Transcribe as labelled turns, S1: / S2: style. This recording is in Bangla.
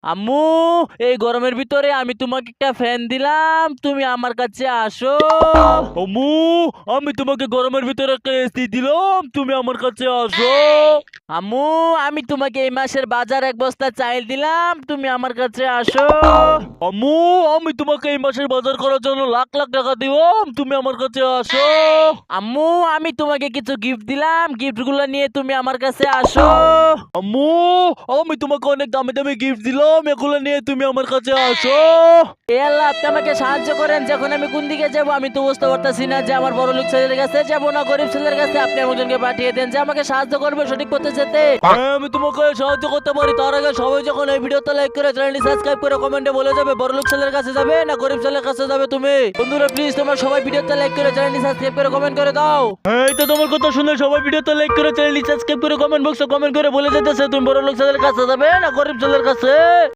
S1: আম্মু, এই গরমের ভিতরে আমি তোমাকে একটা ফ্যান দিলাম, তুমি আমার কাছে আসো। আম্মু, আমি তোমাকে গরমের ভিতরে একটা এসি দিলাম, তুমি আমার কাছে আসো। আম্মু, আমি তোমাকে এই মাসের বাজার এক বস্তা চাল দিলাম, তুমি আমার কাছে আসো। আম্মু, আমি তোমাকে এই মাসের বাজার করার জন্য লাখ লাখ টাকা দিলাম, তুমি আমার কাছে আসো। আম্মু, আমি তোমাকে কিছু গিফট দিলাম, গিফট গুলো নিয়ে তুমি আমার কাছে আসো। আম্মু, আমি তোমাকে অনেক দামি দামি গিফট দিলাম, এগুলো নিয়ে তুমি আমার কাছে আসো। এ আল্লাহ, আপনি আমাকে সাহায্য করেন। যখন আমি কোন দিকে যাব আমি তো বুঝতে পারতাছি না, যে আমার বড় লোক ছেলের কাছে যাব না গরিব ছেলের কাছে। আপনি একজনকে পাঠিয়ে দেন যে আমাকে সাহায্য করবে সঠিক পথে যেতে। হ্যাঁ, আমি তোমাকে সাহায্য করতে পারি। তার আগে সবাই যখন এই ভিডিওতে লাইক করে, চ্যানেলটি সাবস্ক্রাইব করে, কমেন্টে বলে যাবে বড় লোক ছেলের কাছে যাবে না গরিব ছেলের কাছে যাবে তুমি। বন্ধুরা প্লিজ তোমরা সবাই ভিডিওতে লাইক করে, চ্যানেলটি সাবস্ক্রাইব করে, কমেন্ট করে দাও। এই তো তোমার কথা শুনে সবাই ভিডিওতে লাইক করে, চ্যানেলটি সাবস্ক্রাইব করে, কমেন্ট বক্সে কমেন্ট করে বলে যেতেছে তুমি বড় লোক ছেলের কাছে যাবে না গরিব ছেলের কাছে।